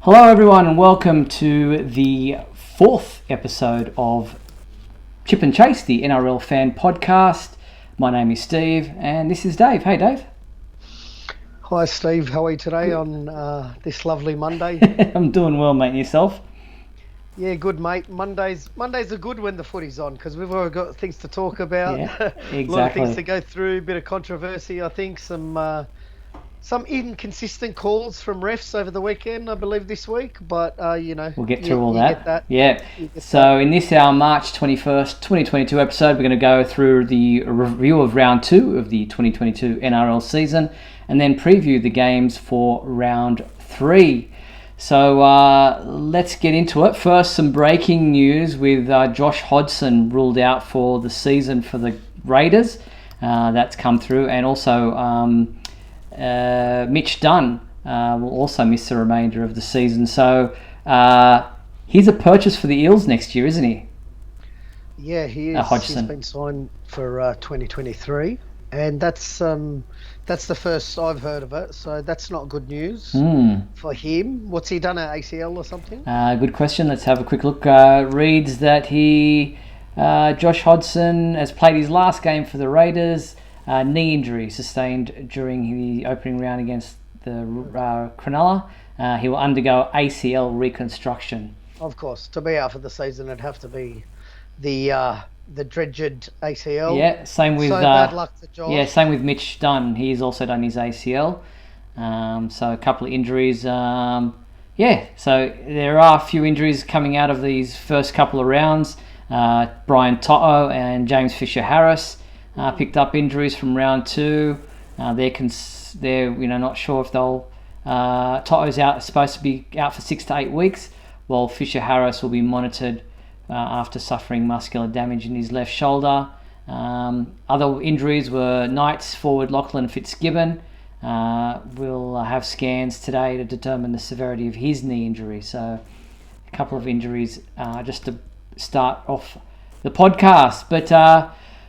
Hello everyone and welcome to the fourth episode of Chip and Chase, the NRL Fan Podcast. My name is Steve and this is Dave. Hey Dave. Hi Steve, how are you today on this lovely Monday? I'm doing well, mate. Yourself? Yeah, good mate. Mondays are good when the footy's on because we've already got things to talk about. Yeah, exactly. A lot of things to go through, a bit of controversy, I think, some inconsistent calls from refs over the weekend, I believe, this week. But, we'll get through all that. Get that. Yeah. So in this, our March 21st, 2022 episode, we're going to go through the review of round 2 of the 2022 NRL season and then preview the games for round 3. So let's get into it. First, some breaking news with Josh Hodgson ruled out for the season for the Raiders. That's come through. And also Mitch Dunn will also miss the remainder of the season. So he's a purchase for the Eels next year, isn't he? Yeah, he is. Hodgson. He's been signed for 2023. And that's the first I've heard of it, so that's not good news for him. What's he done, at ACL or something? Good question. Let's have a quick look. Reads that Josh Hodgson has played his last game for the Raiders. Knee injury sustained during the opening round against the Cronulla. He will undergo ACL reconstruction. Of course, to be out for the season, it'd have to be the dreaded ACL. Yeah, same with bad luck to Josh. Yeah, same with Mitch Dunn. He's also done his ACL. So a couple of injuries. So there are a few injuries coming out of these first couple of rounds. Brian To'o and James Fisher-Harris picked up injuries from round 2. They're not sure if they'll. To'o's supposed to be out for 6 to 8 weeks, while Fisher-Harris will be monitored after suffering muscular damage in his left shoulder. Other injuries were Knights forward Lachlan Fitzgibbon. Will have scans today to determine the severity of his knee injury. So a couple of injuries just to start off the podcast. But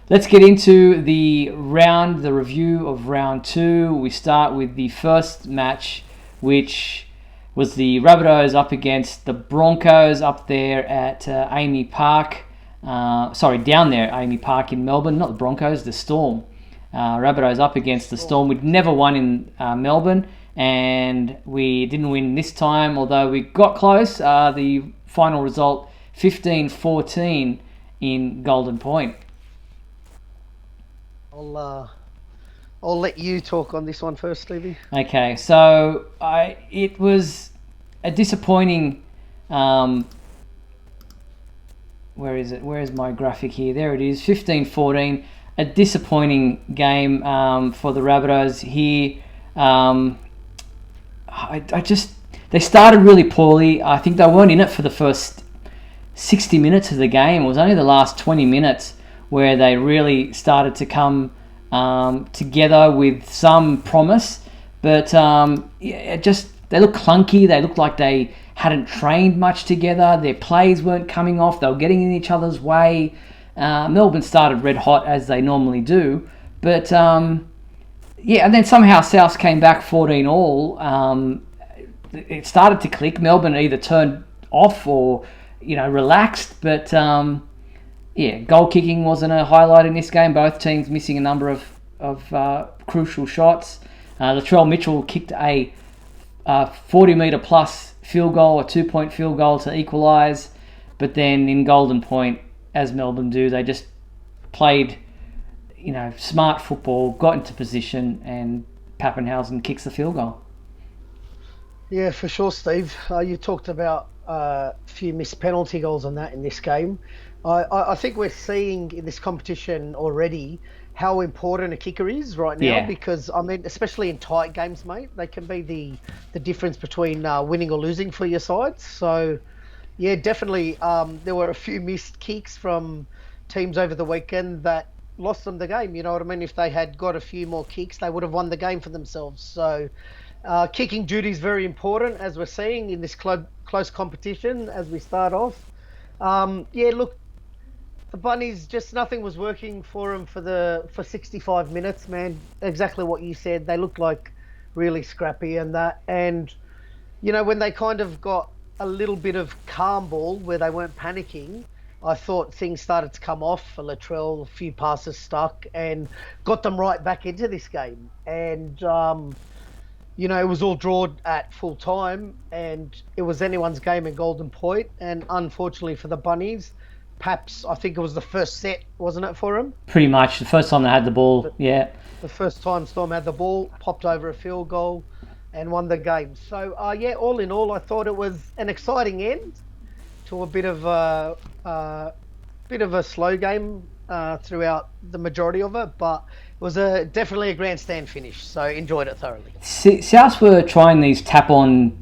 let's get into the review of round 2. We start with the first match, which was the Rabbitohs up against the Broncos up there at Amy Park. Down there at Amy Park in Melbourne. Not the Broncos, the Storm. Rabbitohs up against the Storm. We'd never won in Melbourne, and we didn't win this time, although we got close. The final result, 15-14 in Golden Point. I'll let you talk on this one first, Stevie. Okay, so it was a disappointing. Where is it? Where is my graphic here? There it is. 15-14. A disappointing game for the Rabbitohs here. They started really poorly. I think they weren't in it for the first 60 minutes of the game. It was only the last 20 minutes where they really started to come together with some promise, but they looked clunky. They looked like they hadn't trained much together. Their plays weren't coming off. They were getting in each other's way. Melbourne started red hot as they normally do, but and then somehow South came back 14-all. It started to click. Melbourne either turned off or relaxed, but goal kicking wasn't a highlight in this game. Both teams missing a number of crucial shots. Latrell Mitchell kicked a 40-metre plus field goal, a 2-point field goal to equalise. But then in Golden Point, as Melbourne do, they just played smart football, got into position, and Pappenhausen kicks the field goal. Yeah, for sure, Steve. You talked about a few missed penalty goals on that in this game. I think we're seeing in this competition already how important a kicker is right now, because, especially in tight games, mate, they can be the difference between winning or losing for your sides. So, yeah, definitely there were a few missed kicks from teams over the weekend that lost them the game. You know what I mean? If they had got a few more kicks, they would have won the game for themselves. So kicking duty is very important, as we're seeing in this close competition as we start off. Look, the Bunnies, just nothing was working for them for 65 minutes, man. Exactly what you said. They looked like really scrappy and that. And when they kind of got a little bit of calm ball where they weren't panicking, I thought things started to come off for Latrell. A few passes stuck and got them right back into this game. And, it was all drawn at full time, and it was anyone's game in Golden Point. And unfortunately for the Bunnies, Paps, I think it was the first set, wasn't it, for him? Pretty much. The first time they had the ball, yeah. The first time Storm had the ball, popped over a field goal and won the game. So, all in all, I thought it was an exciting end to a bit of a slow game throughout the majority of it, but it was definitely a grandstand finish, so enjoyed it thoroughly. South were trying these tip-on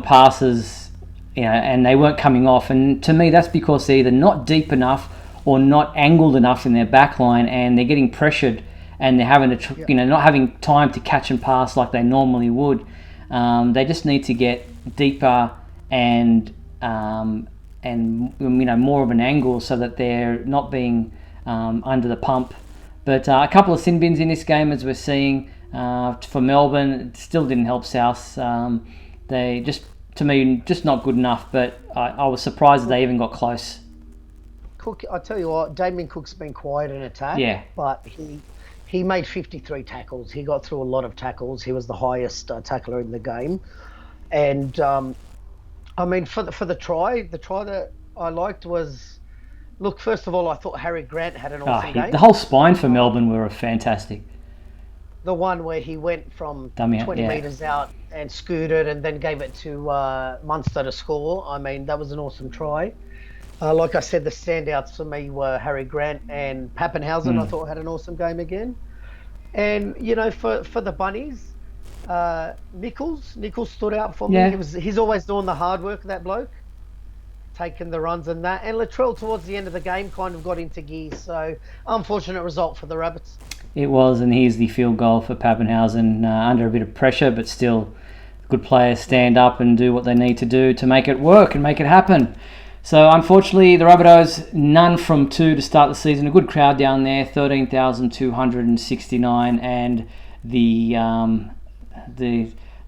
passes, and they weren't coming off, and to me that's because they're either not deep enough or not angled enough in their back line, and they're getting pressured, and they're having to, not having time to catch and pass like they normally would. They just need to get deeper and more of an angle so that they're not being under the pump. But a couple of sin bins in this game, as we're seeing for Melbourne, it still didn't help South. They just, to me, just not good enough. But I was surprised that they even got close. Cook, I tell you what, Damien Cook's been quiet in attack, but he made 53 tackles. He got through a lot of tackles. He was the highest tackler in the game, and for the try that I liked was, look, first of all, I thought Harry Grant had an awesome game. The whole spine for Melbourne were fantastic. The one where he went from 20 metres out and scooted and then gave it to Munster to score. That was an awesome try. Like I said, the standouts for me were Harry Grant and Pappenhausen. I thought had an awesome game again. And, for the Bunnies, Nichols stood out for me. He's always doing the hard work, that bloke, taking the runs and that. And Latrell towards the end of the game kind of got into gear. So unfortunate result for the Rabbits. It was, and here's the field goal for Pappenhausen under a bit of pressure, but still good players stand up and do what they need to do to make it work and make it happen. So unfortunately, the Rabbitohs, none from 2 to start the season. A good crowd down there, 13,269, and the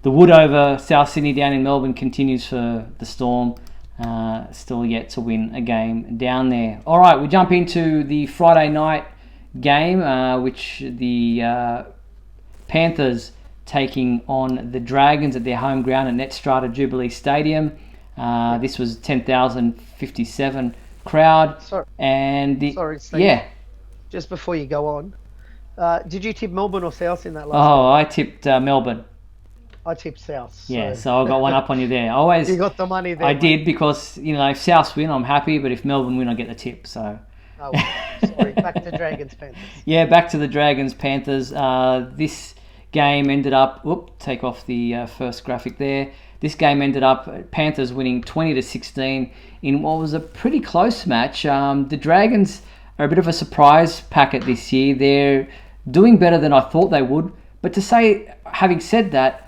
wood over South Sydney down in Melbourne continues for the Storm. Still yet to win a game down there. All right, we jump into the Friday night game, which the Panthers taking on the Dragons at their home ground at Netstrata Jubilee Stadium. This was 10,057 crowd. Sorry, Steve. Yeah. Just before you go on, did you tip Melbourne or South in that last game? I tipped Melbourne. I tipped South. So I got one up on you there. You got the money there. I did, because if South win, I'm happy, but if Melbourne win, I get the tip. So. Oh, sorry. Back to Dragons Panthers. Yeah, back to the Dragons Panthers. This game ended up. Take off the first graphic there. This game ended up Panthers winning 20-16 in what was a pretty close match. The Dragons are a bit of a surprise packet this year. They're doing better than I thought they would. But having said that,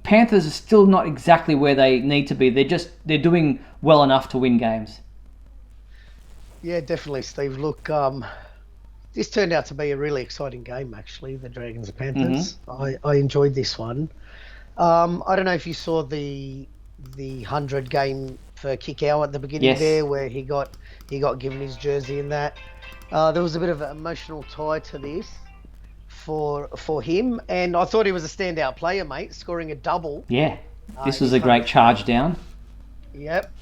Panthers are still not exactly where they need to be. They're doing well enough to win games. Yeah, definitely, Steve. Look, this turned out to be a really exciting game, actually, the Dragons and Panthers. Mm-hmm. I enjoyed this one. I don't know if you saw the 100 game for Kikau at the beginning there, where he got given his jersey and that. There was a bit of an emotional tie to this for him, and I thought he was a standout player, mate, scoring a double. Yeah, this was a great charge down. Yep.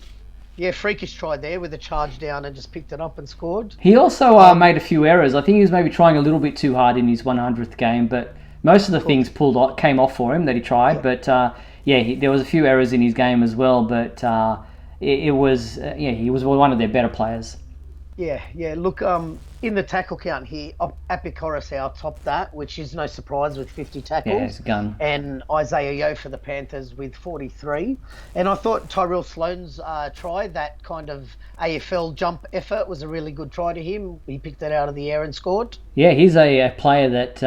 Yeah, freakish try there with a charge down and just picked it up and scored. He also made a few errors. I think he was maybe trying a little bit too hard in his 100th game, but most of the things came off for him that he tried. But there was a few errors in his game as well. But he was one of their better players. Yeah. Look, in the tackle count here, Apikoros topped that, which is no surprise with 50 tackles. Yeah, it's a gun. And Isaiah Yeo for the Panthers with 43. And I thought Tyrell Sloan's try, that kind of AFL jump effort, was a really good try to him. He picked it out of the air and scored. Yeah, he's a player that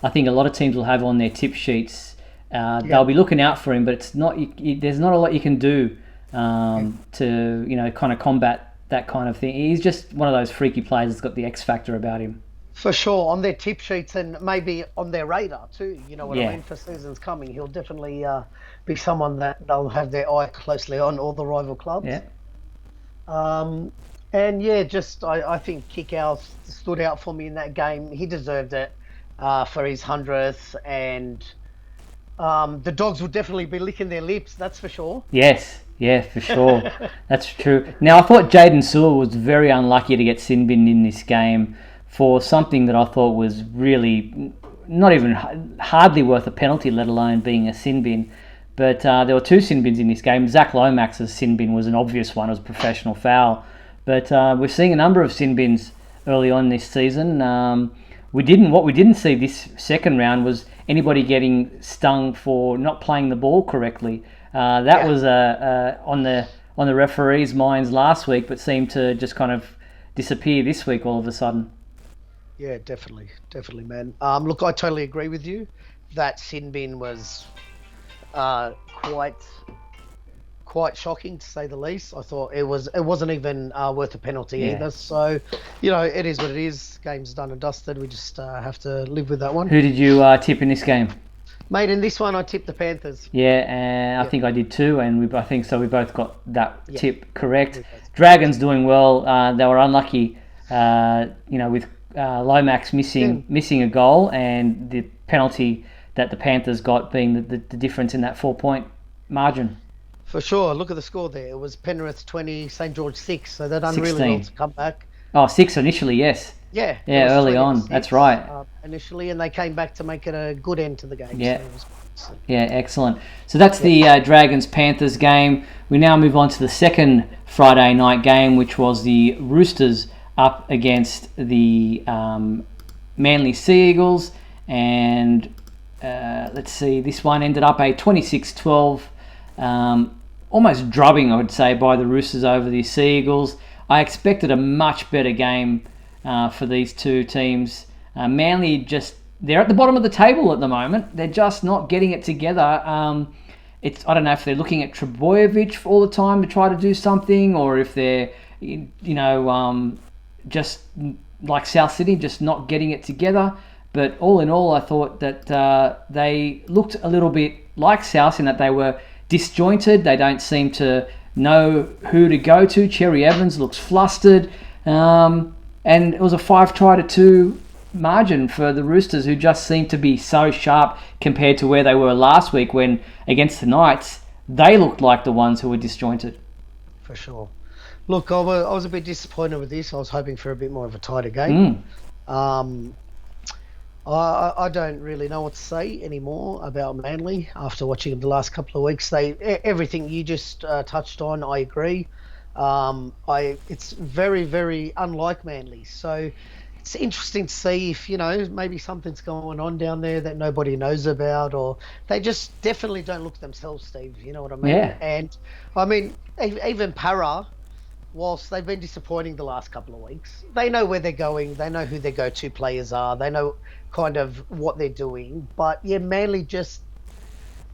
I think a lot of teams will have on their tip sheets. They'll be looking out for him, but it's not. There's not a lot you can do to kind of combat that kind of thing. He's just one of those freaky players that's got the X factor about him. For sure, on their tip sheets and maybe on their radar too. You know what I Yeah, mean? For seasons coming, he'll definitely be someone that they'll have their eye closely on, all the rival clubs. yeah. Um, and yeah, just I think Kickout stood out for me in that game. He deserved it for his 100th, and the dogs will definitely be licking their lips. That's for sure. Yes, yeah, for sure. That's true. Now, I thought Jaden Sewell was very unlucky to get sin binned in this game for something that I thought was really not even hardly worth a penalty, let alone being a sin bin. But there were two sin bins in this game. Zach Lomax's sin bin was an obvious one. It was a professional foul. But we're seeing a number of sin bins early on this season. What we didn't see this second round was anybody getting stung for not playing the ball correctly. That was on the referees' minds last week, but seemed to just kind of disappear this week all of a sudden. Yeah, definitely, man. Look, I totally agree with you. That sin bin was quite shocking, to say the least. I thought it wasn't even worth a penalty either. So, it is what it is. Game's done and dusted. We just have to live with that one. Who did you tip in this game? Mate, in this one, I tipped the Panthers. Yeah, I think I did too, and I think so. We both got that tip correct. Dragons doing well. They were unlucky, with Lomax missing a goal, and the penalty that the Panthers got being the difference in that 4-point margin. For sure. Look at the score there. It was Penrith 20, St George 6. So they've done really well to come back. Oh, 6 initially, yes. Yeah. Yeah, early on. That's right. Initially, and they came back to make it a good end to the game. Yeah. Yeah, excellent. So that's the Dragons-Panthers game. We now move on to the second Friday night game, which was the Roosters up against the Manly Sea Eagles. And let's see, this one ended up a 26-12, almost drubbing, I would say, by the Roosters over the Sea Eagles. I expected a much better game for these two teams. Manly they're at the bottom of the table at the moment. They're just not getting it together. I don't know if they're looking at Trebojevic all the time to try to do something, or if they're, just like South Sydney, just not getting it together. But all in all, I thought that they looked a little bit like South in that they were disjointed. They don't seem to know who to go to. Cherry Evans looks flustered. And it was a 5-2 margin for the Roosters, who just seemed to be so sharp compared to where they were last week, when against the Knights, they looked like the ones who were disjointed. For sure. Look, I was a bit disappointed with this. I was hoping for a bit more of a tighter game. I don't really know what to say anymore about Manly after watching the last couple of weeks. Everything you just touched on, I agree. It's very, very unlike Manly. So it's interesting to see if, maybe something's going on down there that nobody knows about, or they just definitely don't look themselves, Steve. You know what I mean? Yeah. And I mean, even Para, whilst they've been disappointing the last couple of weeks, they know where they're going. They know who their go-to players are. They know kind of what they're doing. But yeah, Manly just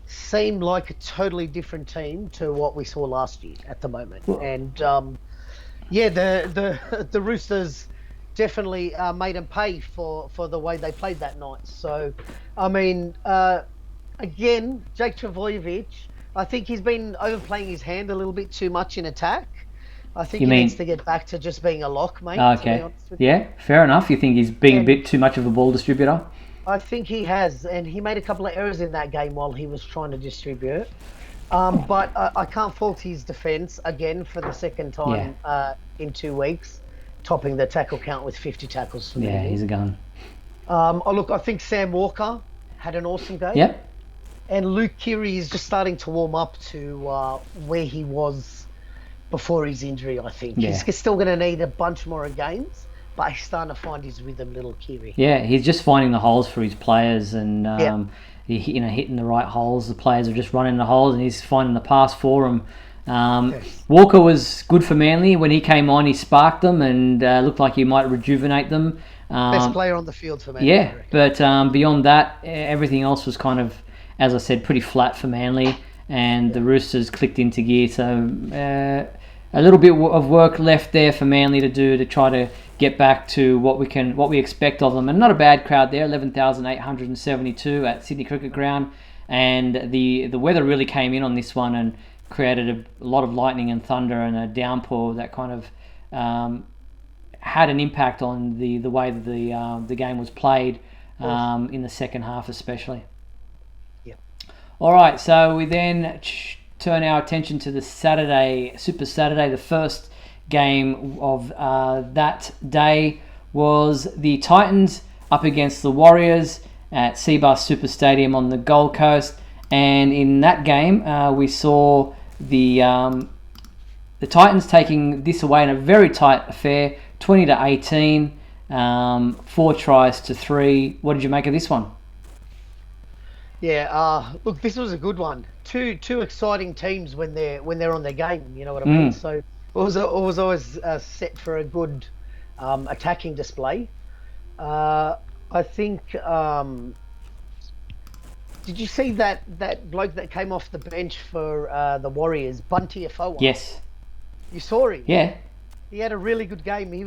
seem like a totally different team to what we saw last year at the moment. And the Roosters definitely made them pay for the way they played that night. So, I mean, again, Jake Trebojevic, I think he's been overplaying his hand a little bit too much in attack. I think he needs to get back to just being a lock, mate. Okay. Yeah, fair enough. You think he's being a bit too much of a ball distributor? I think he has, and he made a couple of errors in that game while he was trying to distribute. But I can't fault his defence again for the second time in 2 weeks, topping the tackle count with 50 tackles for me. Yeah, he's a gun. Look, I think Sam Walker had an awesome game. Yep. And Luke Keary is just starting to warm up to where he was before his injury, I think. Yeah. He's still going to need a bunch more games, but he's starting to find his rhythm, little Keary. Yeah, he's just finding the holes for his players, and hitting the right holes. The players are just running the holes, and he's finding the pass for them. Walker was good for Manly. When he came on, he sparked them and looked like he might rejuvenate them. Best player on the field for Manly. Yeah, but beyond that, everything else was kind of, as I said, pretty flat for Manly, and the Roosters clicked into gear. So a little bit of work left there for Manly to do to try to get back to what we expect of them. And not a bad crowd there, 11,872 at Sydney Cricket Ground. And the weather really came in on this one and created a lot of lightning and thunder and a downpour that kind of had an impact on the way that the game was played in the second half especially. Yeah. All right, so we then turn our attention to the Super Saturday. The first game of that day was the Titans up against the Warriors at Seabus Super Stadium on the Gold Coast. And in that game, we saw the Titans taking this away in a very tight affair, 20-18, 4 tries to 3. What did you make of this one? Yeah, look, this was a good one. Two exciting teams when they're on their game. You know what I mean? So it was always set for a good attacking display. I think. Did you see that bloke that came off the bench for the Warriors, Bunty Afoa? Yes. You saw him? Yeah. He had a really good game. He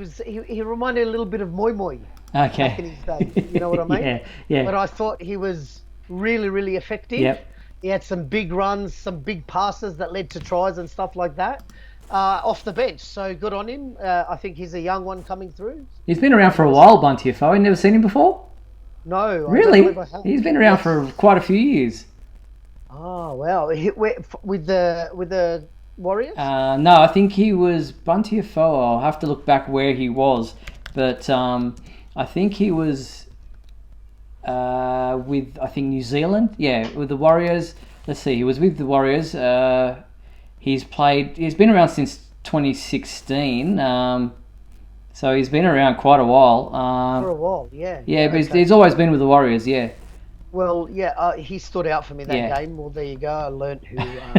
reminded a little bit of Moi Moi. Okay. Back in his day. You know what I mean? Yeah. But I thought he was really, really effective. Yep. He had some big runs, some big passes that led to tries and stuff like that off the bench. So good on him. I think he's a young one coming through. He's been around for a while, Bunty Afoa. You never seen him before? No. Really? He's been around for quite a few years. Oh, wow. With the Warriors? No, I think he was Bunty Afoa. I'll have to look back where he was. But I think he was with, New Zealand. Yeah, with the Warriors. Let's see, he was with the Warriors. He's been around since 2016. So he's been around quite a while. For a while, yeah. Yeah, but he's always been with the Warriors, yeah. Well, yeah, he stood out for me that game. Well, there you go. I learnt who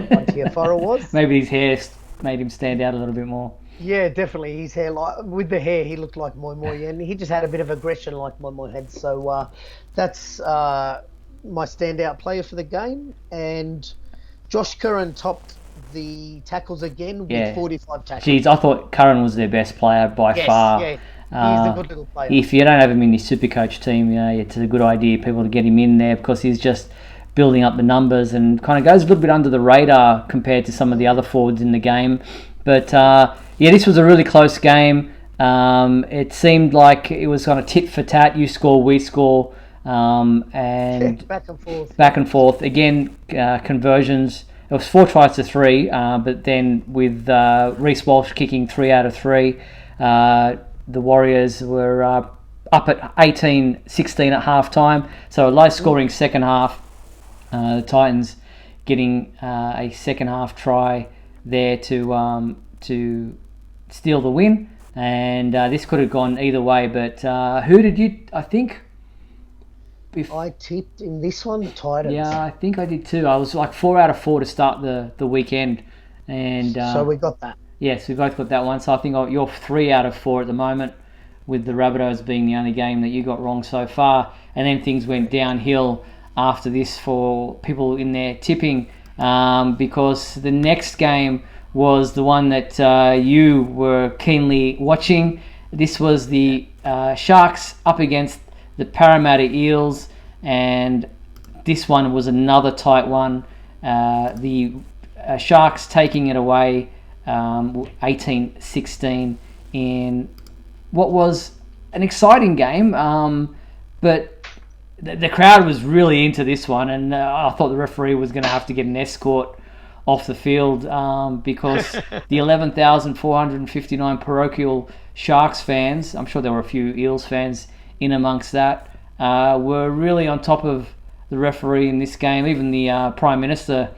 Bunty Afoa was. Maybe his hair made him stand out a little bit more. Yeah, definitely. His hair, with the hair, he looked like Moi Moi, and he just had a bit of aggression like Moi Moi had. So that's my standout player for the game. And Josh Curran topped the tackles again with 45 tackles. Jeez, I thought Curran was their best player by far. Yeah, he's a good little player. If you don't have him in your Supercoach team, it's a good idea people to get him in there because he's just building up the numbers and kind of goes a little bit under the radar compared to some of the other forwards in the game. But this was a really close game. It seemed like it was kind of tit for tat. You score, we score, and back and forth. Again, conversions. It was 4 tries to 3, but then with Reece Walsh kicking 3 out of 3, the Warriors were up at 18-16 at half time. So a low-scoring second half. The Titans getting a second half try there to steal the win. And this could have gone either way. But who did you, I think... I tipped in this one, the Titans. Yeah, I think I did too. I was like 4 out of 4 to start the weekend. And so we got that. Yes, we both got that one. So I think you're 3 out of 4 at the moment, with the Rabbitohs being the only game that you got wrong so far. And then things went downhill after this for people in their tipping, because the next game was the one that you were keenly watching. This was the Sharks up against the Parramatta Eels, and this one was another tight one. The Sharks taking it away 18-16 in what was an exciting game, but the crowd was really into this one, and I thought the referee was going to have to get an escort off the field because the 11,459 parochial Sharks fans, I'm sure there were a few Eels fans in amongst that, were really on top of the referee in this game. Even the Prime Minister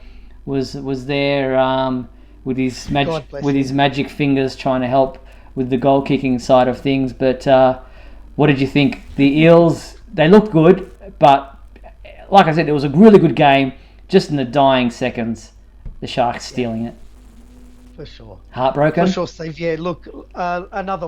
was there with his magic fingers trying to help with the goal kicking side of things. But what did you think? The Eels, they looked good, but like I said, it was a really good game. Just in the dying seconds, the Sharks stealing it. For sure. Heartbroken? For sure, Steve. Yeah, look, another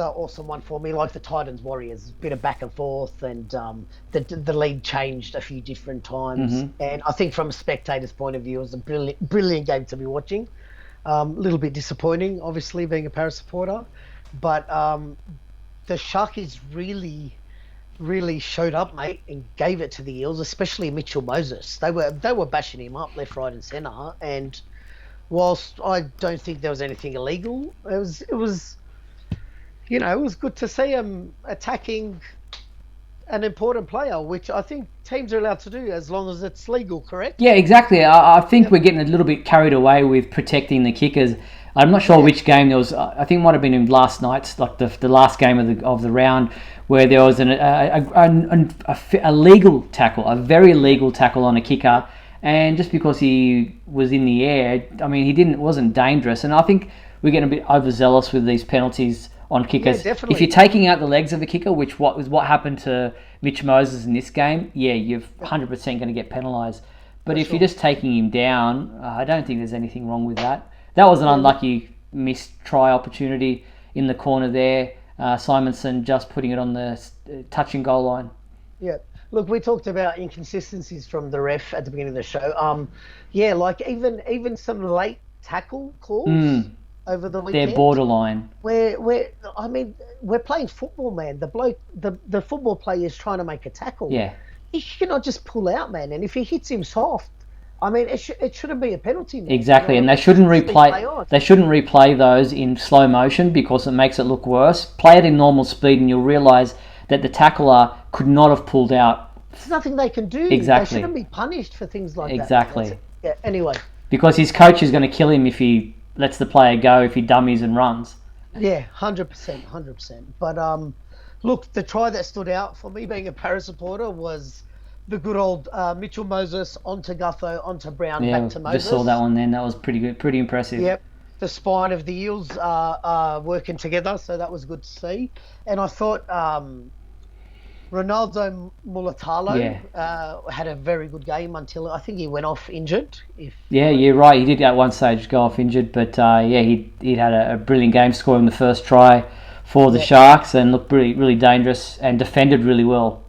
awesome one for me, like the Titans Warriors. Bit of back and forth, and the league changed a few different times. Mm-hmm. And I think from a spectator's point of view, it was a brilliant game to be watching. A little bit disappointing, obviously, being a Paris supporter. But the Sharkies really showed up, mate, and gave it to the Eels, especially Mitchell Moses. They were bashing him up left, right, and centre. And whilst I don't think there was anything illegal, it was it was good to see him attacking an important player, which I think teams are allowed to do as long as it's legal, correct? Yeah, exactly. I think we're getting a little bit carried away with protecting the kickers. I'm not sure which game there was. I think it might have been in last night's, like the last game of the round, where there was a legal tackle, a very legal tackle on a kicker, and just because he was in the air, I mean, wasn't dangerous. And I think we're getting a bit overzealous with these penalties on kickers. Yeah, definitely. If you're taking out the legs of the kicker, which was what happened to Mitch Moses in this game, yeah, you're 100% going to get penalised. But if you're just taking him down, I don't think there's anything wrong with that. That was an unlucky missed try opportunity in the corner there. Simonson just putting it on the touching goal line. Yeah. Look, we talked about inconsistencies from the ref at the beginning of the show. Yeah, like even some late tackle calls over the weekend. They're borderline. We're playing football, man. The football player is trying to make a tackle. Yeah. He cannot just pull out, man. And if he hits him soft, I mean, it shouldn't be a penalty, man. Exactly, and they shouldn't replay. They shouldn't replay those in slow motion because it makes it look worse. Play it in normal speed, and you'll realise that the tackler could not have pulled out. There's nothing they can do. Exactly. They shouldn't be punished for things like that. Exactly. Yeah. Anyway. Because his coach is going to kill him if he lets the player go, if he dummies and runs. Yeah, 100%. But look, the try that stood out for me, being a Paris supporter, was the good old Mitchell Moses onto Gutho, onto Brown, back to Moses. Just saw that one then. That was pretty good, pretty impressive. Yep. The spine of the Eels are working together, so that was good to see. And I thought Ronaldo Mulatalo had a very good game until I think he went off injured. You're right. He did at one stage go off injured, but he had a brilliant game, scoring the first try for the Sharks and looked really dangerous and defended really well.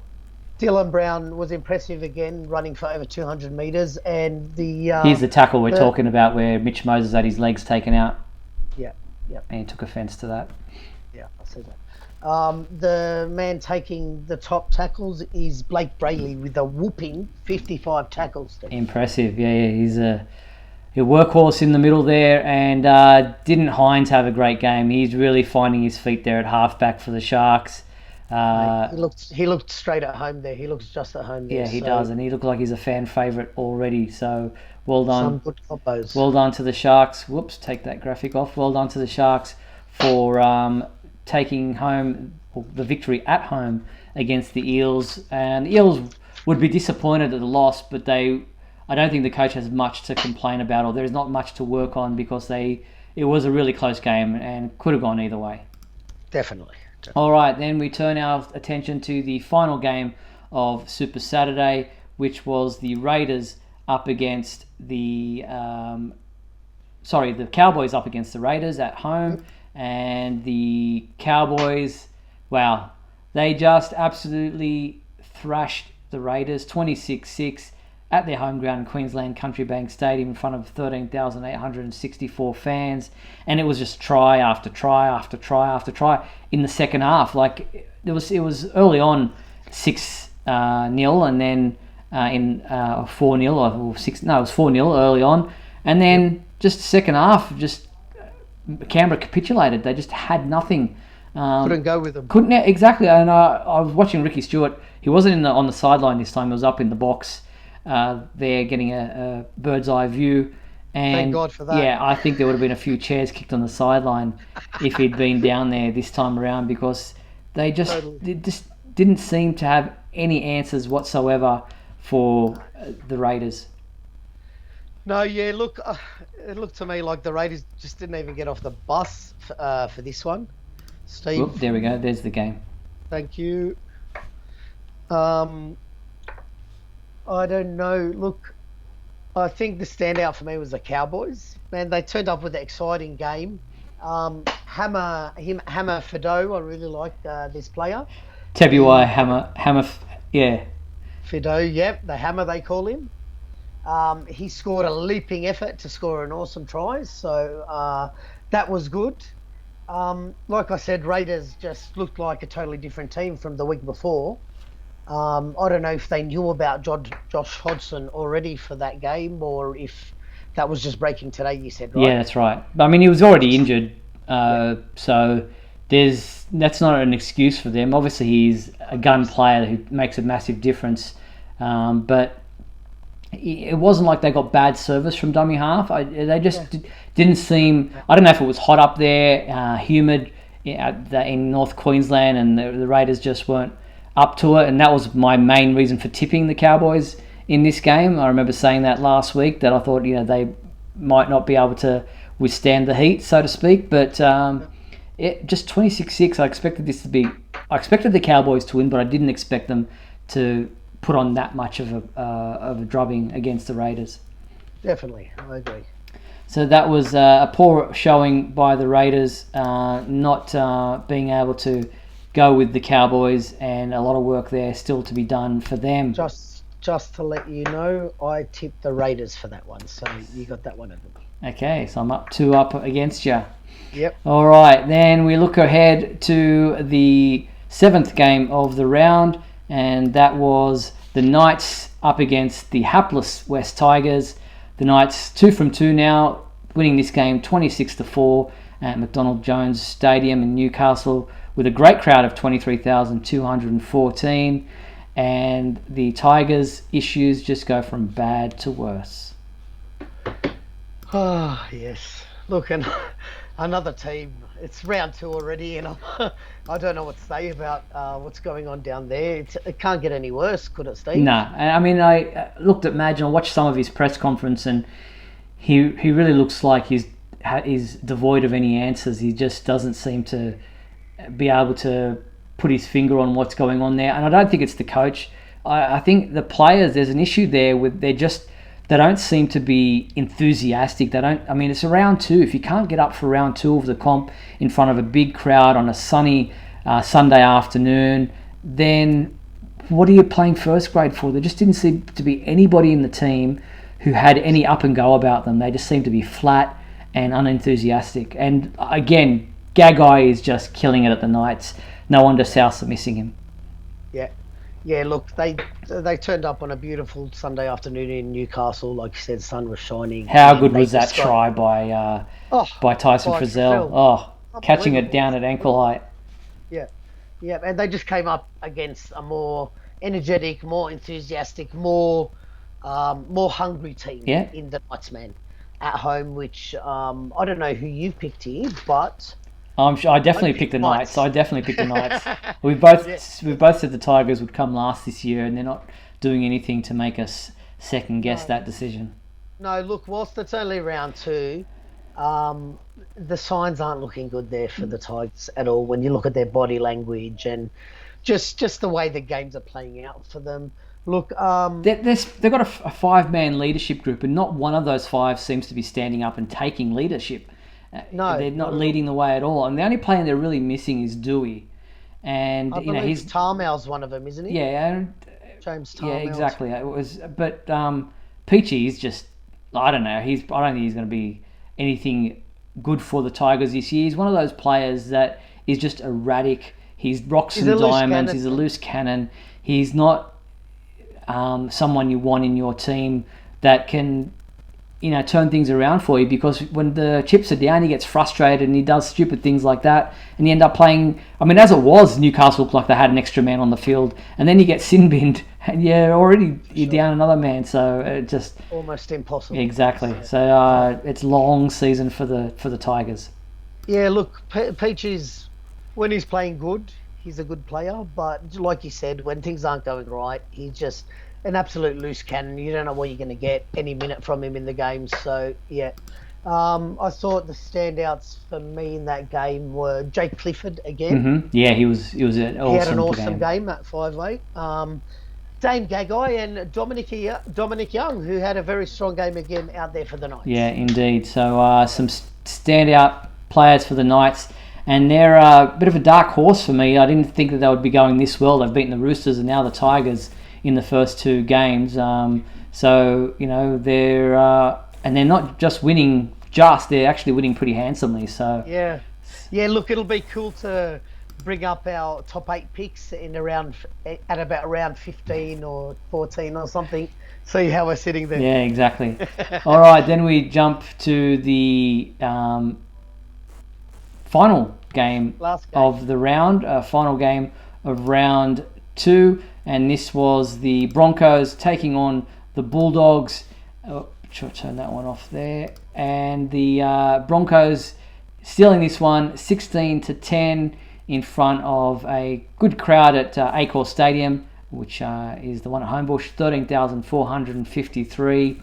Dylan Brown was impressive again, running for over 200 metres. And here's the tackle we're talking about, where Mitch Moses had his legs taken out. Yeah. And he took offence to that. Yeah, I see that. The man taking the top tackles is Blake Brayley with a whooping 55 tackles. Impressive, yeah. He's a workhorse in the middle there, and didn't Hines have a great game? He's really finding his feet there at halfback for the Sharks. He looked straight at home there. He looks just at home there. Yeah, he does, and he looked like he's a fan favourite already. So well done. Some good combos. Well done to the Sharks. Whoops, take that graphic off. Well done to the Sharks for taking home the victory at home against the Eels. And the Eels would be disappointed at the loss, but I don't think the coach has much to complain about, or there's not much to work on, because it was a really close game and could have gone either way. Definitely. All right, then we turn our attention to the final game of Super Saturday, which was the Raiders up against the Cowboys up against the Raiders at home, and the Cowboys, wow, they just absolutely thrashed the Raiders 26-6 at their home ground in Queensland Country Bank Stadium in front of 13,864 fans, and it was just try after try after try after try in the second half. Like it was early on 6-0, and then in 4-0 or 6. No, it was 4-0 early on, and then just second half, just Canberra capitulated. They just had nothing. Couldn't go with them. Couldn't exactly. And I was watching Ricky Stewart. He wasn't on the sideline this time. He was up in the box. There getting a bird's eye view, and thank God for that. Yeah, I think there would have been a few chairs kicked on the sideline if he'd been down there this time around, because they just didn't seem to have any answers whatsoever for the Raiders. No, yeah, look, it looked to me like the Raiders just didn't even get off the bus for this one. Steve. Oop, there we go. There's the game. Thank you. I don't know. Look, I think the standout for me was the Cowboys. Man, they turned up with an exciting game. Hammer Fido, I really like this player. TBY Hammer, yeah. Fido, yep, the Hammer they call him. He scored a leaping effort to score an awesome try, so that was good. Like I said, Raiders just looked like a totally different team from the week before. I don't know if they knew about Josh Hodgson already for that game, or if that was just breaking today, you said, right? Yeah, that's right. I mean, he was already injured, Yeah. so that's not an excuse for them. Obviously, he's a gun player who makes a massive difference, but it wasn't like they got bad service from dummy half. They just didn't seem. I don't know if it was hot up there, humid in North Queensland, and the Raiders just weren't up to it. And that was my main reason for tipping the Cowboys in this game. I remember saying that last week, that I thought they might not be able to withstand the heat, so to speak. But just 26-6. I expected the Cowboys to win, but I didn't expect them to put on that much of a drubbing against the Raiders. Definitely, I agree. So that was a poor showing by the Raiders, not being able to go with the Cowboys, and a lot of work there still to be done for them. Just to let you know, I tipped the Raiders for that one, so you got that one over me. Okay, so I'm up against you. Yep. All right, then we look ahead to the 7th game of the round, and that was the Knights up against the hapless West Tigers. The Knights 2 from 2 now, winning this game 26-4 at McDonald Jones Stadium in Newcastle with a great crowd of 23,214. And the Tigers' issues just go from bad to worse. Oh, yes. Look, and another team. It's round 2 already, and I don't know what to say about what's going on down there. It can't get any worse, could it, Steve? No. I mean, I looked at Madge and I watched some of his press conference, and he really looks like he's devoid of any answers. He just doesn't seem to be able to put his finger on what's going on there. And I don't think it's the coach. I think the players, there's an issue there with they don't seem to be enthusiastic. It's a round 2. If you can't get up for round 2 of the comp in front of a big crowd on a sunny Sunday afternoon, then what are you playing first grade for? There just didn't seem to be anybody in the team who had any up and go about them. They just seemed to be flat and unenthusiastic. And again, Gagai is just killing it at the Knights. No wonder Souths are missing him. Yeah, look, they turned up on a beautiful Sunday afternoon in Newcastle. Like you said, sun was shining. How good was that try by Tyson Frizzell? Oh, catching it down at ankle height. Yeah, and they just came up against a more energetic, more enthusiastic, more hungry team in the Knights, man, at home, which I don't know who you've picked here, but... I'm sure I definitely picked the Knights. We've both said the Tigers would come last this year, and they're not doing anything to make us second guess that decision. No, look, whilst it's only round 2, the signs aren't looking good there for the Tigers at all. When you look at their body language and just the way the games are playing out for them. Look, they've got a 5-man leadership group, and not one of those 5 seems to be standing up and taking leadership. No, they're not leading the way at all, and the only player they're really missing is Dewey, and I believe Tarmel's one of them, isn't he? Yeah, James Tarmel. Yeah, exactly. It was, but Peachy is just, I don't know. I don't think he's going to be anything good for the Tigers this year. He's one of those players that is just erratic. He's rocks and diamonds. He's a loose cannon. He's not someone you want in your team that can, turn things around for you, because when the chips are down, he gets frustrated and he does stupid things like that, and you end up playing. I mean, as it was, Newcastle looked like they had an extra man on the field, and then you get sin binned, and you're down another man. So it just almost impossible. Exactly. So it's long season for the Tigers. Yeah, look, Peach is, when he's playing good, he's a good player, but like you said, when things aren't going right, he's just an absolute loose cannon. You don't know what you're going to get any minute from him in the game. So, yeah. I thought the standouts for me in that game were Jake Clifford again. Mm-hmm. Yeah, he was an awesome He had an awesome game at 5'8". Dane Gagai and Dominic Young, who had a very strong game again out there for the Knights. Yeah, indeed. So some standout players for the Knights. And they're a bit of a dark horse for me. I didn't think that they would be going this well. They've beaten the Roosters and now the Tigers in the first 2 games. So they're and they're not just winning. They're actually winning pretty handsomely. So yeah. Look, it'll be cool to bring up our top 8 picks at about round 15 or 14 or something. See how we're sitting there. Yeah, exactly. All right, then we jump to the final game of the round, final game of round 2, and this was the Broncos taking on the Bulldogs. Should turn that one off there. And the Broncos stealing this one 16-10 in front of a good crowd at Accor Stadium, which is the one at Homebush, 13,453.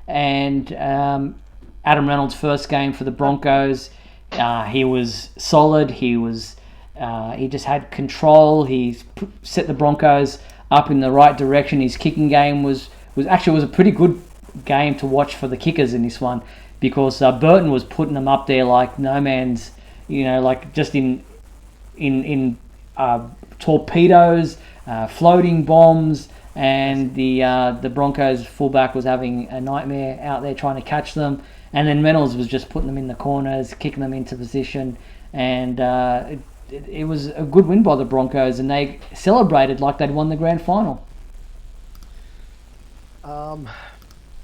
And Adam Reynolds' first game for the Broncos, he was solid. He just had control. He set the Broncos up in the right direction. His kicking game was a pretty good game to watch for the kickers in this one, because Burton was putting them up there like no man's, like just in torpedoes, floating bombs, and the Broncos fullback was having a nightmare out there trying to catch them, and then Reynolds was just putting them in the corners, kicking them into position, and it was a good win by the Broncos, and they celebrated like they'd won the grand final.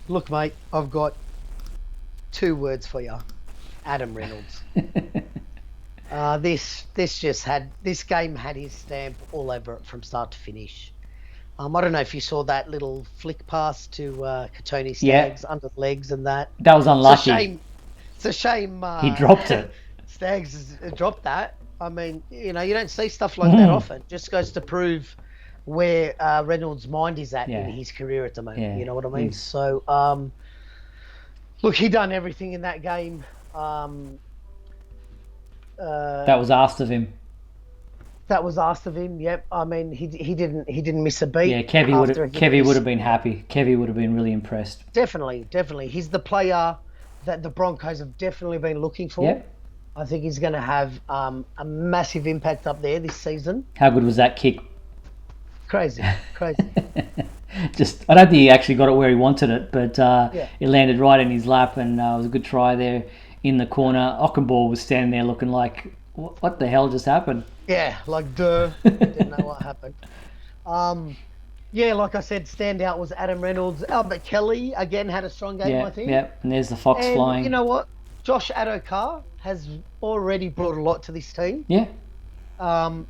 Look, mate, I've got 2 words for you. Adam Reynolds. This game had his stamp all over it from start to finish. I don't know if you saw that little flick pass to Katoni Staggs under the legs and that. That was unlucky. It's a shame. He dropped it. Staggs dropped that. I mean, you don't see stuff like that often. Just goes to prove where Reynolds' mind is at in his career at the moment. Yeah. You know what I mean? So, look, he done everything in that game. That was asked of him. Yep. I mean, he didn't miss a beat. Yeah, Kevy would have been happy. Kevy would have been really impressed. Definitely. He's the player that the Broncos have definitely been looking for. Yep. I think he's going to have a massive impact up there this season. How good was that kick? Crazy. I don't think he actually got it where he wanted it, but it landed right in his lap, and it was a good try there in the corner. Ockenball was standing there looking like, what the hell just happened? Yeah, like duh. Didn't know what happened. Like I said, standout was Adam Reynolds. Albert Kelly, again, had a strong game, I think. Yeah, and there's the Fox flying. You know what? Josh Adokar has already brought a lot to this team. Yeah.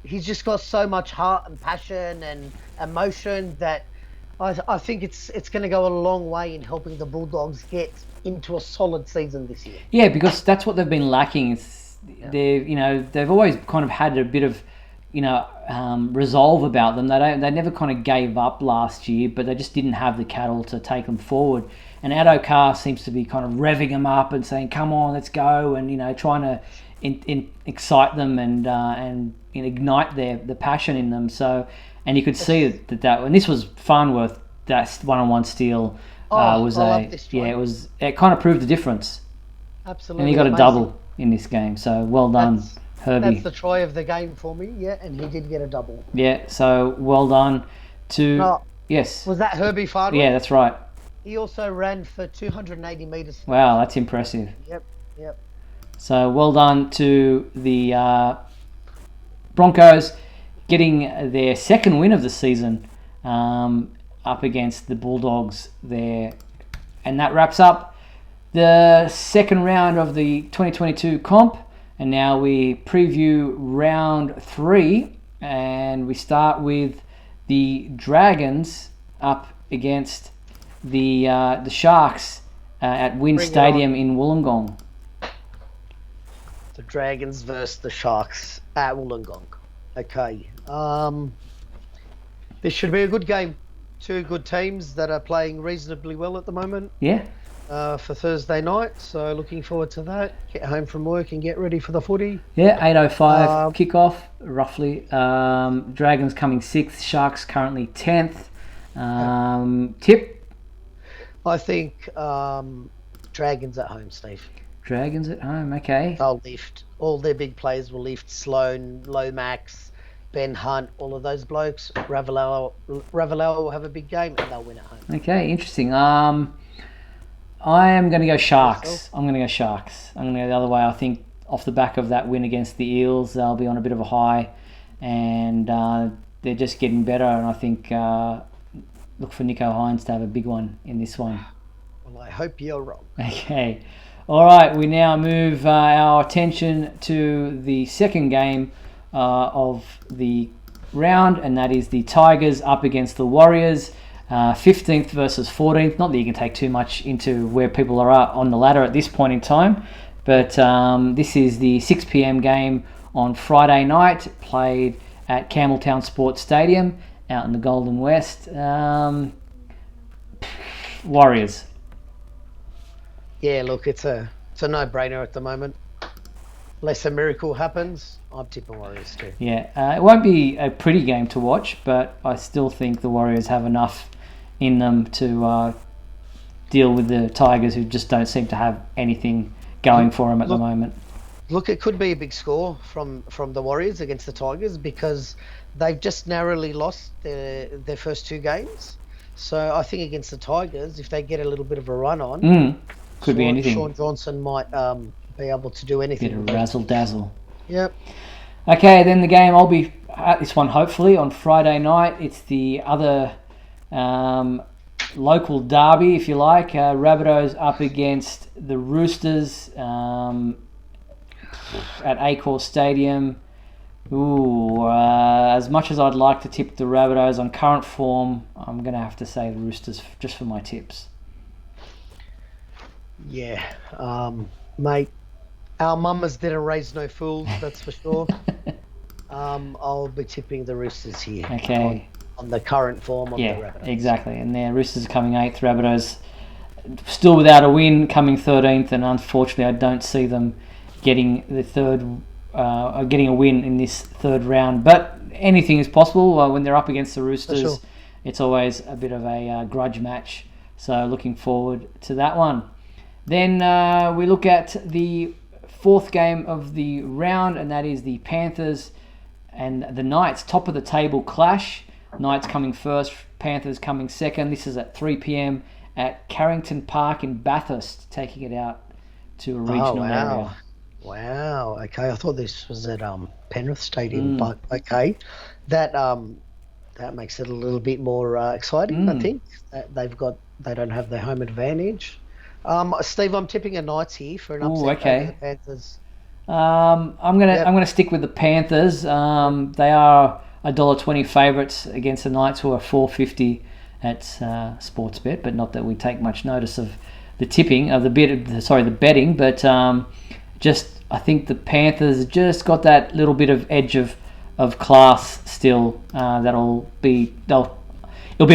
He's just got so much heart and passion and emotion that I think it's going to go a long way in helping the Bulldogs get into a solid season this year. Yeah, because that's what they've been lacking. They've always kind of had a bit of resolve about them. They never kind of gave up last year, but they just didn't have the cattle to take them forward. And Adokar seems to be kind of revving them up and saying, "Come on, let's go," and trying to excite them and ignite the passion in them. So, and you could see that and this was Farnworth. That one-on-one steal it kind of proved the difference. Absolutely, and he got a double in this game. So well done, Herbie. That's the try of the game for me. Yeah, and he did get a double. Yeah, so well done to yes. Was that Herbie Farnworth? Yeah, that's right. He also ran for 280 metres. Wow, that's impressive. Yep. So well done to the Broncos getting their second win of the season up against the Bulldogs there. And that wraps up the second round of the 2022 comp. And now we preview round 3. And we start with the Dragons up against the Sharks at Wynn Stadium in Wollongong. The Dragons versus the Sharks at Wollongong. Okay. This should be a good game. 2 good teams that are playing reasonably well at the moment. Yeah. For Thursday night. So looking forward to that. Get home from work and get ready for the footy. Yeah, 8:05 kickoff, roughly. Dragons coming 6th. Sharks currently 10th. Tip? I think Dragons at home, Steve. Dragons at home, okay. They'll lift. All their big players will lift. Sloan, Lomax, Ben Hunt, all of those blokes. Ravello will have a big game and they'll win at home. Okay, interesting. I am going to go Sharks. I'm going to go Sharks. I'm going to go the other way. I think off the back of that win against the Eels, they'll be on a bit of a high, and they're just getting better. And I think look for Nico Hines to have a big one in this one. Well, I hope you're wrong. Okay. All right, we now move our attention to the second game of the round, and that is the Tigers up against the Warriors, 15th versus 14th. Not that you can take too much into where people are on the ladder at this point in time, but this is the 6 p.m. game on Friday night, played at Campbelltown Sports Stadium out in the Golden West. Warriors. Yeah, look, it's a no-brainer at the moment. Unless a miracle happens, I'm tipping Warriors too. Yeah, it won't be a pretty game to watch, but I still think the Warriors have enough in them to deal with the Tigers, who just don't seem to have anything going for them at the moment. Look, it could be a big score from the Warriors against the Tigers because they've just narrowly lost their first two games. So I think against the Tigers, if they get a little bit of a run on, could be anything. Sean Johnson might be able to do anything. Bit of razzle dazzle. Yep. Okay, then the game, I'll be at this one hopefully on Friday night. It's the other local derby, if you like. Rabbitohs up against the Roosters at Accor Stadium. As much as I'd like to tip the Rabbitohs on current form, I'm going to have to say the Roosters just for my tips. Yeah, mate, our mamas didn't raise no fools, that's for sure. I'll be tipping the Roosters here. Okay. On the current form of the Rabbitohs. Exactly. And their Roosters are coming 8th, Rabbitohs still without a win, coming 13th, and unfortunately I don't see them getting getting a win in this third round. But anything is possible when they're up against the Roosters. Sure. It's always a bit of a grudge match. So looking forward to that one. Then we look at the fourth game of the round, and that is the Panthers and the Knights, top of the table clash. Knights coming first, Panthers coming second. This is at 3 p.m. at Carrington Park in Bathurst, taking it out to a regional area. Wow. Okay, I thought this was at Penrith Stadium, but okay, that makes it a little bit more exciting. I think they don't have their home advantage. Steve, I'm tipping a Knights here for an upset over the Panthers. I'm gonna stick with the Panthers. They are $1.20 favourites against the Knights, who are $4.50 at Sportsbet, but not that we take much notice of the tipping of the betting. But I think the Panthers just got that little bit of edge of class still. It'll be a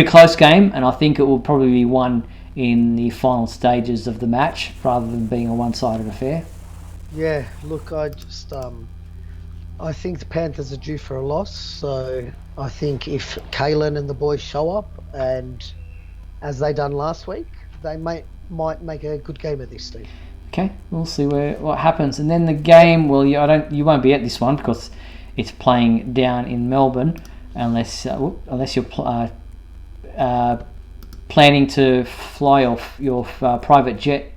close game, and I think it will probably be won in the final stages of the match rather than being a one-sided affair. Yeah, look, I think the Panthers are due for a loss, so I think if Kalen and the boys show up, and as they done last week, they might make a good game of this, Steve. Okay, we'll see what happens. And then the game, well, you won't be at this one because it's playing down in Melbourne, unless you're planning to fly off your private jet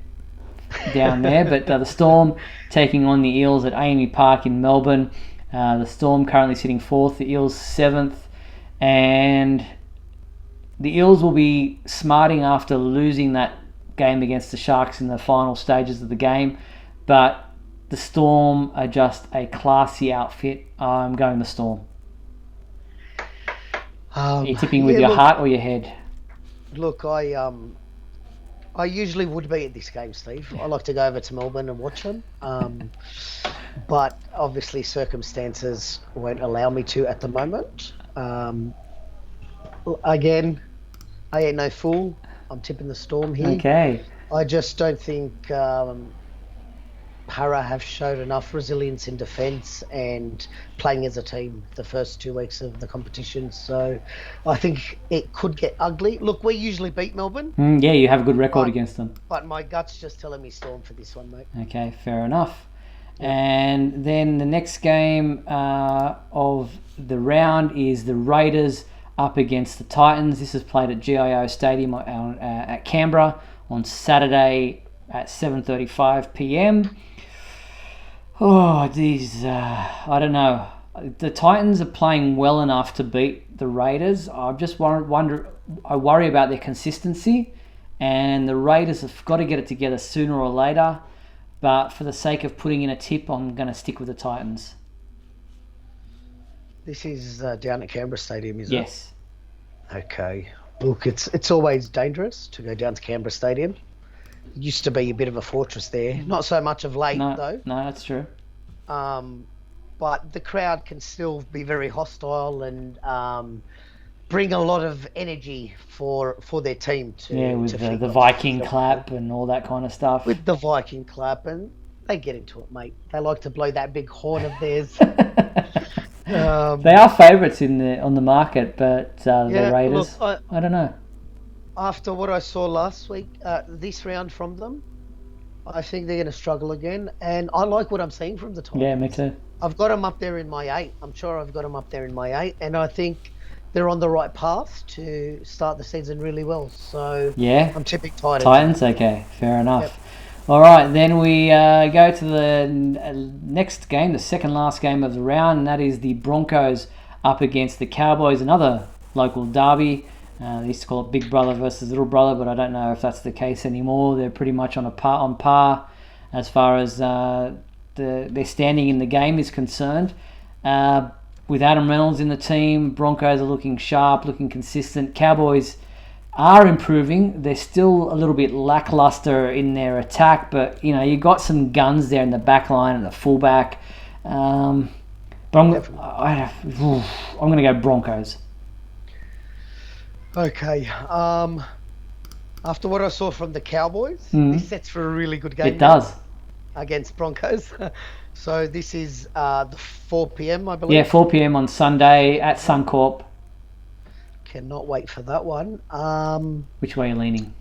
down there. But the Storm taking on the Eels at Amy Park in Melbourne. The Storm currently sitting 4th, the Eels 7th, and the Eels will be smarting after losing that game against the Sharks in the final stages of the game. But the Storm are just a classy outfit. I'm going the Storm. Are you tipping with your heart or your head? Look, I usually would be at this game, Steve. I like to go over to Melbourne and watch them. But obviously circumstances won't allow me to at the moment. Again, I ain't no fool. I'm tipping the Storm here. Okay. I just don't think Para have showed enough resilience in defence and playing as a team the first 2 weeks of the competition. So I think it could get ugly. Look, we usually beat Melbourne. You have a good record against them. But my gut's just telling me Storm for this one, mate. Okay, fair enough. And then the next game of the round is the Raiders up against the Titans. This is played at GIO Stadium at Canberra on Saturday at 7:35 p.m. Oh, these I don't know. The Titans are playing well enough to beat the Raiders. I just I worry about their consistency, and the Raiders have got to get it together sooner or later. But for the sake of putting in a tip, I'm going to stick with the Titans. This is down at Canberra Stadium, is it? Yes. Okay. Look, it's always dangerous to go down to Canberra Stadium. It used to be a bit of a fortress there. Not so much of late, though. No, that's true. But the crowd can still be very hostile and bring a lot of energy for their team to with to the Viking clap and all that kind of stuff. With the Viking clap, and they get into it, mate. They like to blow that big horn of theirs. They are favourites on the market, but the Raiders, look, I don't know. After what I saw last week, this round from them, I think they're going to struggle again. And I like what I'm seeing from the Titans. Yeah, me too. I've got them up there in my 8. I'm sure I've got them up there in my 8. And I think they're on the right path to start the season really well. So yeah, I'm tipping Titans. Titans, okay, fair enough. Yep. All right, then we go to the next game, the second last game of the round, and that is the Broncos up against the Cowboys, another local derby. They used to call it Big Brother versus Little Brother, but I don't know if that's the case anymore. They're pretty much on par as far as their standing in the game is concerned. With Adam Reynolds in the team, Broncos are looking sharp, looking consistent. Cowboys are improving. They're still a little bit lackluster in their attack, but you got some guns there in the back line and the fullback. But I'm going to go Broncos. Okay. After what I saw from the Cowboys, this sets for a really good game. It does. Against Broncos. So this is the 4 p.m, I believe. Yeah, 4 p.m. on Sunday at Suncorp. Cannot wait for that one. Which way are you leaning?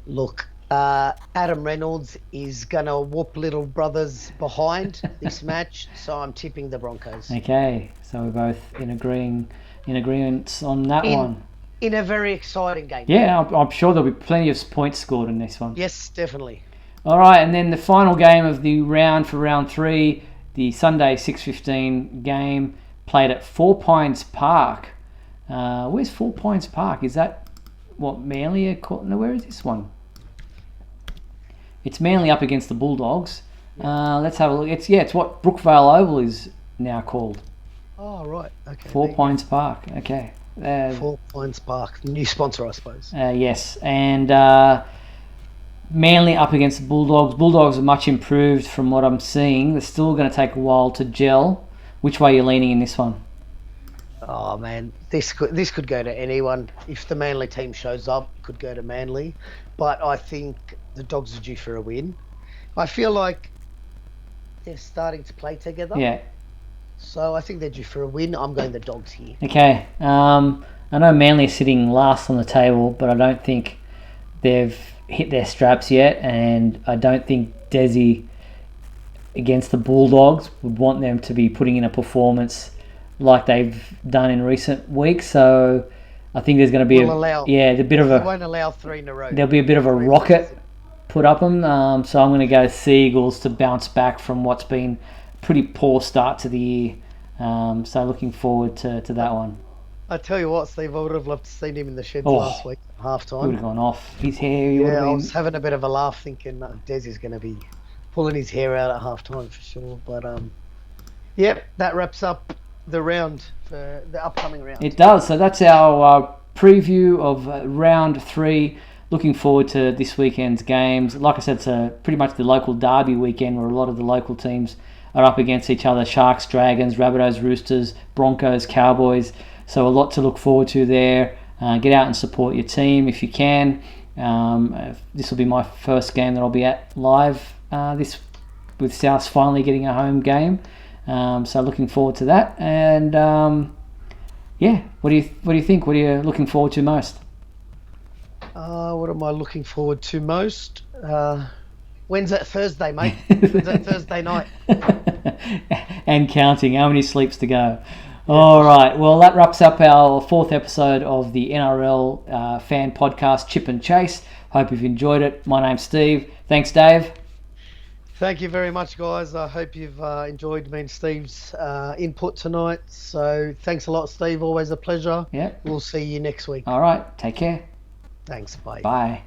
Look, Adam Reynolds is going to whoop Little Brothers behind this match, so I'm tipping the Broncos. Okay, so we're both in agreement on that one. In a very exciting game. Yeah, I'm sure there'll be plenty of points scored in this one. Yes, definitely. All right, and then the final game of the round for round 3, the Sunday 6:15 game, played at Four Pines Park. Where's Four Pines Park? Is that what Manly are called? No, where is this one? It's Manly up against the Bulldogs. Let's have a look. It's what Brookvale Oval is now called. Oh, right. Okay. Four Pines Park. Okay. Four Pines Park, new sponsor, I suppose. Yes, and Manly up against the Bulldogs. Bulldogs are much improved from what I'm seeing. They're still going to take a while to gel. Which way are you leaning in this one? Oh man, this could go to anyone. If the Manly team shows up, it could go to Manly. But I think the Dogs are due for a win. I feel like they're starting to play together. Yeah. So I think they're due for a win. I'm going the Dogs here. Okay. I know Manly are sitting last on the table, but I don't think they've hit their straps yet, and I don't think Desi against the Bulldogs would want them to be putting in a performance like they've done in recent weeks. So I think there's going to be They won't allow 3 in a row. There'll be a bit of a rocket put up them. So I'm going to go Seagulls to bounce back from what's been a pretty poor start to the year. So looking forward to that one. I tell you what, Steve, I would have loved to see him in the sheds last week at half time. He would have gone off his hair. Yeah, I was having a bit of a laugh thinking Desi's going to be pulling his hair out at half time for sure. But yep, that wraps up the round for the upcoming round. It does. So that's our preview of round 3. Looking forward to this weekend's games. Like I said, it's pretty much the local derby weekend where a lot of the local teams are up against each other. Sharks, Dragons, Rabbitohs, Roosters, Broncos, Cowboys. So a lot to look forward to there. Get out and support your team if you can. This will be my first game that I'll be at live with Souths finally getting a home game. So looking forward to that. And what do you think? What are you looking forward to most? What am I looking forward to most? Well, When's that Thursday, mate? When's that Thursday night? And counting. How many sleeps to go? All right. Well, that wraps up our 4th episode of the NRL Fan Podcast, Chip and Chase. Hope you've enjoyed it. My name's Steve. Thanks, Dave. Thank you very much, guys. I hope you've enjoyed me and Steve's input tonight. So thanks a lot, Steve. Always a pleasure. Yeah. We'll see you next week. All right. Take care. Thanks. Bye. Bye.